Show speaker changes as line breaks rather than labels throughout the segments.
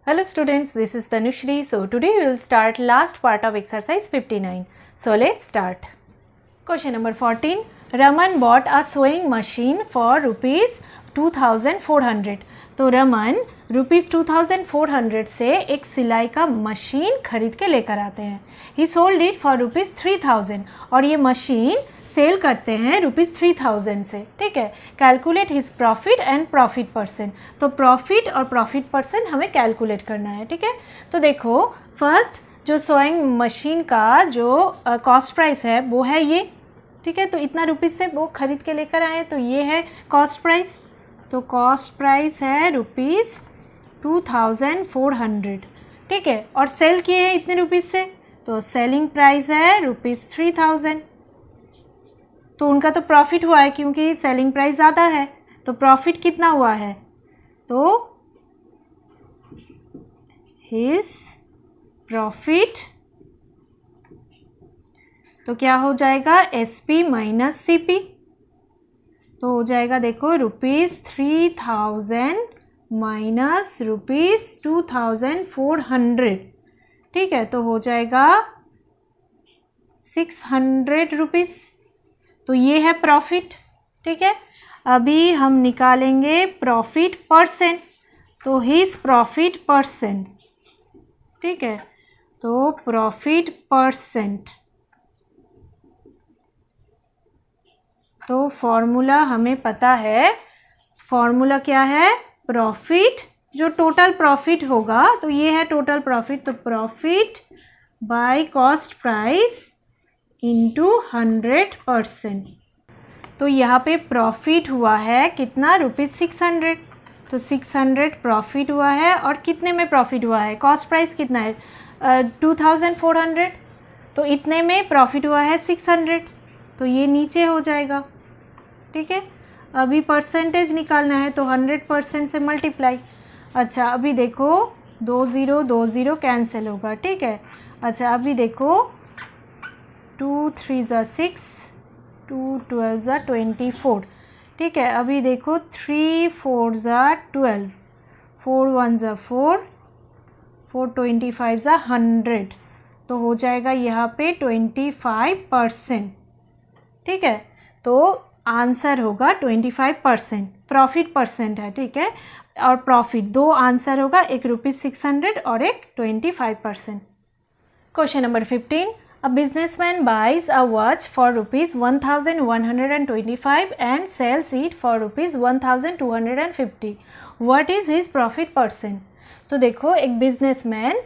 Hello students, this is Tanushri. So today we will start last part of exercise 59. So let's start. Question number 14. Raman bought a sewing machine for rupees 2400. तो Raman rupees 2400 से एक सिलाई का machine खरीद के लेकर आते हैं. ही सोल्ड इट फॉर रुपीज़ 3000 और ये मशीन सेल करते हैं रुपीज़ 3000 से. ठीक है. Calculate his profit and profit percent. तो प्रॉफिट और प्रॉफिट परसेंट हमें कैलकुलेट करना है. ठीक है. तो देखो फर्स्ट जो सोइंग मशीन का जो कॉस्ट प्राइस है वो है ये. ठीक है. तो इतना रुपीज़ से वो खरीद के लेकर आए तो ये है कॉस्ट प्राइस. तो कॉस्ट प्राइस है रुपीज़ 2400. ठीक है. और सेल किए हैं इतने रुपीज़ से तो सेलिंग प्राइस है रुपीज़ 3000. तो उनका तो प्रॉफिट हुआ है क्योंकि सेलिंग प्राइस ज़्यादा है. तो प्रॉफिट कितना हुआ है तो हिज प्रॉफिट तो क्या हो जाएगा SP माइनस CP. तो हो जाएगा देखो रुपीज़ 3000 माइनस रुपीज़ 2400. ठीक है. तो हो जाएगा 600 रुपीज़. तो ये है प्रॉफिट. ठीक है. अभी हम निकालेंगे प्रॉफिट परसेंट. तो हिज प्रॉफिट परसेंट. ठीक है. तो प्रॉफिट परसेंट तो फॉर्मूला हमें पता है. फॉर्मूला क्या है प्रॉफिट जो टोटल प्रॉफिट होगा तो ये है टोटल प्रॉफिट. तो profit by cost price into 100%. तो यहाँ पे प्रॉफिट हुआ है कितना रुपीज़ 600. तो 600 प्रॉफिट हुआ है और कितने में प्रॉफिट हुआ है कॉस्ट प्राइस कितना है 2400. तो इतने में प्रॉफिट हुआ है 600. तो ये नीचे हो जाएगा. ठीक है. अभी परसेंटेज निकालना है तो 100% से मल्टीप्लाई. अच्छा अभी देखो 20 कैंसिल होगा. ठीक है. अच्छा अभी देखो 2 3 ज़ा 6 2 12 ज़ा 24. ठीक है. अभी देखो 3 4 ज़ा 12 4 1 ज़ा 4 4 25 ज़ा 100. तो हो जाएगा यहाँ पे 25%. ठीक है. तो आंसर होगा 25%. प्रॉफिट परसेंट है. ठीक है. और प्रॉफिट दो आंसर होगा, एक रुपीज़ 600 और एक 25%. Question number 15. A businessman buys a watch for rupees 1125 and sells it for rupees 1250. What is his profit percent? तो देखो एक बिजनेसमैन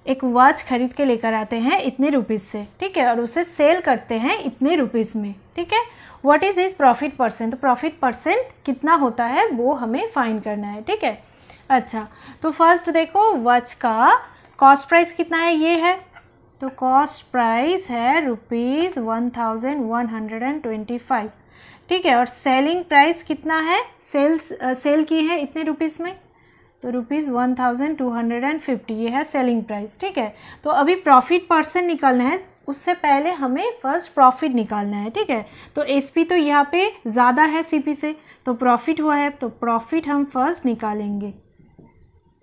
एक वॉच खरीद के लेकर आते हैं इतने रुपीज़ से. ठीक है. और उसे सेल करते हैं इतने रुपीज़ में. ठीक है. What is his profit percent. तो प्रॉफिट परसेंट कितना होता है वो हमें फाइंड करना है. ठीक है. अच्छा तो फर्स्ट देखो वॉच का कॉस्ट प्राइस कितना है ये है. तो कॉस्ट प्राइस है रुपीज़ 1125. ठीक है. और सेलिंग प्राइस कितना है सेल की है इतने रुपीज़ में तो रुपीज़ 1250. ये है सेलिंग प्राइस. ठीक है. तो अभी प्रॉफिट परसेंट निकालना है उससे पहले हमें फर्स्ट प्रॉफिट निकालना है. ठीक है. तो SP तो यहाँ पे ज़्यादा है CP से तो प्रॉफिट हुआ है तो प्रॉफिट हम फर्स्ट निकालेंगे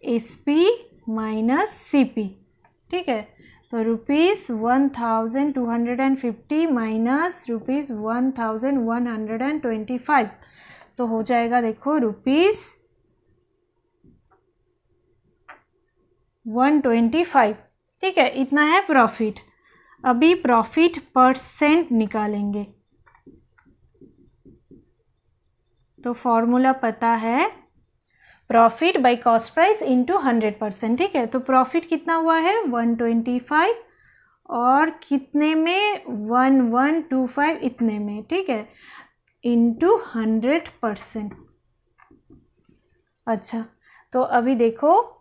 SP माइनस CP. ठीक है. तो रुपीज़ 1250 माइनस रुपीज़ 1125. तो हो जाएगा देखो रुपीज़ 125. ठीक है. इतना है प्रॉफिट. अभी प्रॉफिट परसेंट निकालेंगे. तो फॉर्मूला पता है profit by cost price into 100%. ठीक है. तो प्रॉफिट कितना हुआ है 125 और कितने में 1125 इतने में. ठीक है. इंटू 100%. अच्छा तो अभी देखो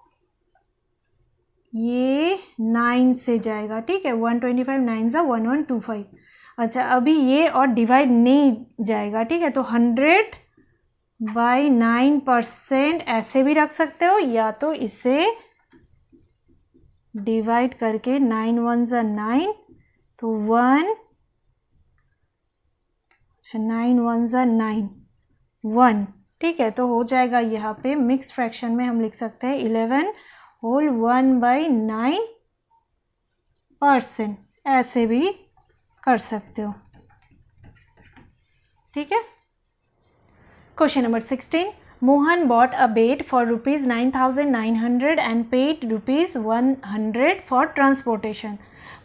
ये 9 से जाएगा. ठीक है. 125 9 ज़ा 1125. अच्छा अभी ये और डिवाइड नहीं जाएगा. ठीक है. तो 100/9% ऐसे भी रख सकते हो या तो इसे डिवाइड करके 9 1 ज़ा 9 तो 1. अच्छा 9 1 ज़ा 9 1. ठीक है। तो हो जाएगा यहाँ पे मिक्स फ्रैक्शन में हम लिख सकते हैं 11 होल 1/9%, ऐसे भी कर सकते हो। ठीक है। Question number 16, Mohan bought a bed for ₹9,900 and paid ₹100 for transportation.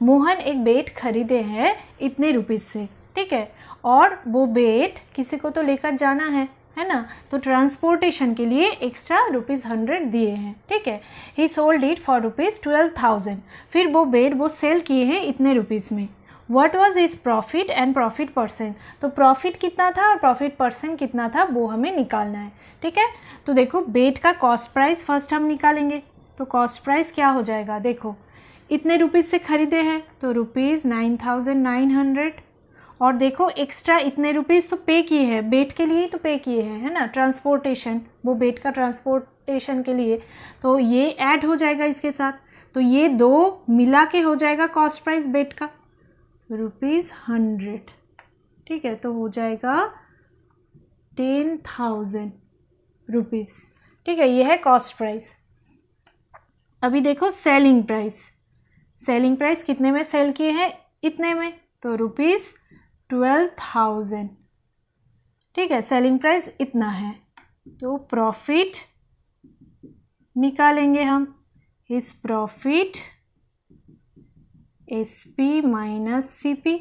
Mohan एक बेट खरीदे हैं इतने रुपीज़ से, ठीक है, और वो बेट किसी को तो लेकर जाना है ना, तो ट्रांसपोर्टेशन के लिए एक्स्ट्रा ₹100 दिए हैं, ठीक है। ही सोल्ड इट फॉर ₹12,000, फिर वो बेट वो सेल किए हैं इतने रुपीज़ में। What was his profit and profit percent, तो प्रॉफिट कितना था और प्रॉफिट परसेंट कितना था वो हमें निकालना है, ठीक है। तो देखो बेट का कॉस्ट प्राइस फर्स्ट हम निकालेंगे, तो कॉस्ट प्राइस क्या हो जाएगा, देखो इतने रुपीज़ से खरीदे हैं तो ₹9,900, और देखो एक्स्ट्रा इतने रुपीज़ तो पे किए हैं, बेट के लिए ही तो पे किए हैं, है ना, ट्रांसपोर्टेशन, वो बेट का ट्रांसपोर्टेशन के लिए, तो ये ऐड हो जाएगा इसके साथ, तो ये दो मिला के हो जाएगा कॉस्ट प्राइस बेट का, ₹100, ठीक है, तो हो जाएगा 10,000 रुपीज़, ठीक है, ये है कॉस्ट प्राइस। अभी देखो सेलिंग प्राइस, सेलिंग प्राइस कितने में सेल किए हैं, इतने में, तो ₹12,000, ठीक है, सेलिंग प्राइस इतना है, तो प्रॉफिट निकालेंगे हम, इस प्रॉफिट SP माइनस CP,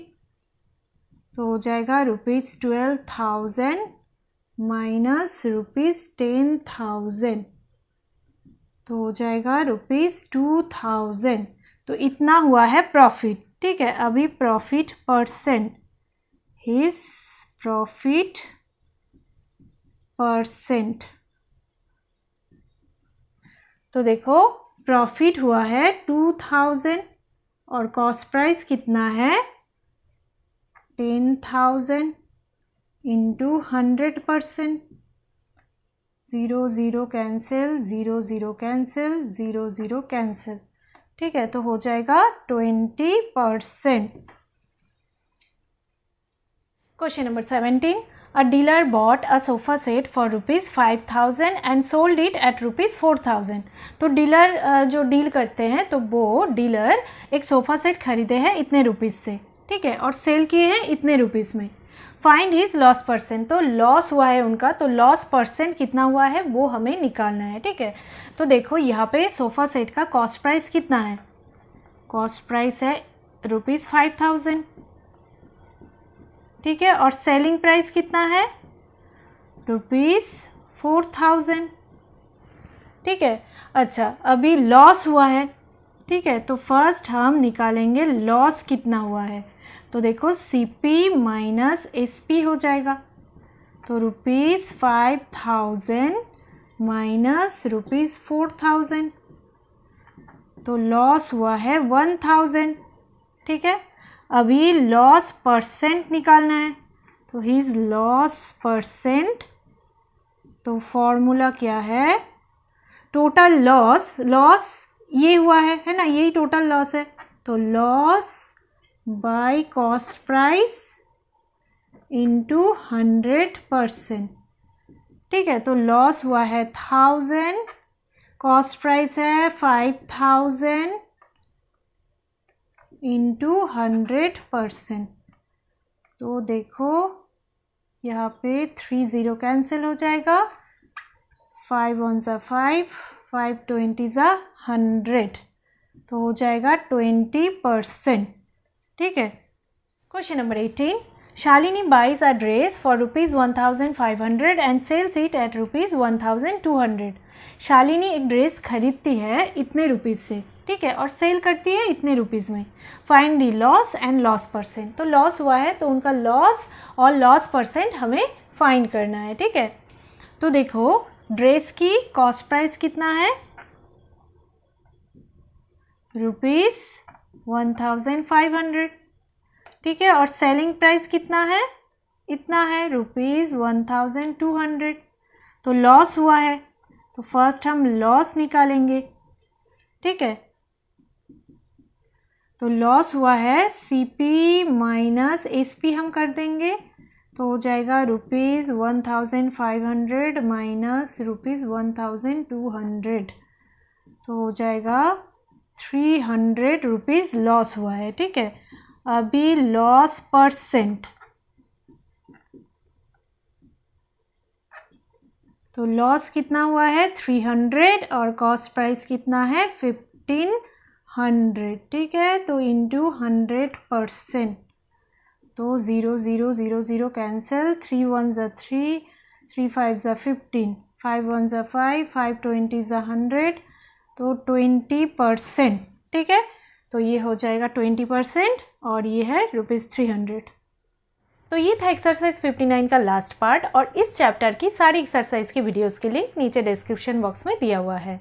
तो हो जाएगा ₹12,000 माइनस ₹10,000, तो हो जाएगा ₹2,000, तो इतना हुआ है प्रॉफिट, ठीक है। अभी profit percent, his profit percent, तो देखो प्रॉफिट हुआ है 2,000 और कॉस्ट प्राइस कितना है 10,000 इंटू 100%, 0 0 कैंसिल, 0 0 कैंसिल, 0 0 कैंसिल, ठीक है, तो हो जाएगा 20%। Question number 17, a dealer bought a sofa set for ₹5,000 and sold it at ₹4,000। तो डीलर जो डील करते हैं, तो वो डीलर एक सोफ़ा सेट खरीदे हैं इतने रुपीज़ से, ठीक है, और सेल किए हैं इतने रुपीज़ में। फाइंड हिज लॉस परसेंट, तो लॉस हुआ है उनका, तो लॉस परसेंट कितना हुआ है वो हमें निकालना है, ठीक है। तो देखो यहाँ पे सोफ़ा सेट का कॉस्ट प्राइस कितना है, कॉस्ट प्राइस है ₹5,000, ठीक है, और सेलिंग प्राइस कितना है ₹4,000, ठीक है। अच्छा, अभी लॉस हुआ है, ठीक है, तो फर्स्ट हम निकालेंगे लॉस कितना हुआ है, तो देखो CP माइनस SP हो जाएगा, तो ₹5,000 माइनस ₹4,000, तो लॉस हुआ है 1,000, ठीक है। अभी लॉस परसेंट निकालना है, तो हिज लॉस परसेंट, तो फॉर्मूला क्या है, टोटल लॉस, लॉस ये हुआ है ना, यही टोटल लॉस है, तो loss by cost price into 100%, ठीक है, तो लॉस हुआ है 1,000, कॉस्ट प्राइस है 5,000 इंटू 100%, तो देखो यहाँ पे 3 0 कैंसिल हो जाएगा, 5 1 5, 5 20 100, तो हो जाएगा 20%, ठीक है। Question number 18, Shalini buys a dress for ₹1,500 and sells it at ₹1,200। Shalini एक ड्रेस खरीदती है इतने रुपीज़ से, ठीक है, और सेल करती है इतने रुपीज़ में। Find the loss and loss percent, तो लॉस हुआ है तो उनका लॉस और लॉस परसेंट हमें फाइंड करना है, ठीक है। तो देखो ड्रेस की कॉस्ट प्राइस कितना है, ₹1,500, ठीक है, और सेलिंग प्राइस कितना है, इतना है ₹1,200, तो लॉस हुआ है, तो फर्स्ट हम लॉस निकालेंगे, ठीक है, तो लॉस हुआ है CP माइनस SP हम कर देंगे, तो हो जाएगा ₹1,500 माइनस ₹1,200, तो हो जाएगा 300 रुपीज़ लॉस हुआ है, ठीक है। अभी लॉस परसेंट, तो लॉस कितना हुआ है 300 और कॉस्ट प्राइस कितना है 1500, ठीक है। तो इंटू 100%, तो 0 0 0 0 कैंसिल, 3 1 ज़ा 3, 3 5 ज़ा 15, 5 1 ज़ा 5, 5 20 ज़ा 100, तो 20%, ठीक है। तो ये हो जाएगा 20% और ये है ₹300। तो ये था एक्सरसाइज 59 का लास्ट पार्ट और इस चैप्टर की सारी एक्सरसाइज के वीडियोस के लिंक नीचे डिस्क्रिप्शन बॉक्स में दिया हुआ है।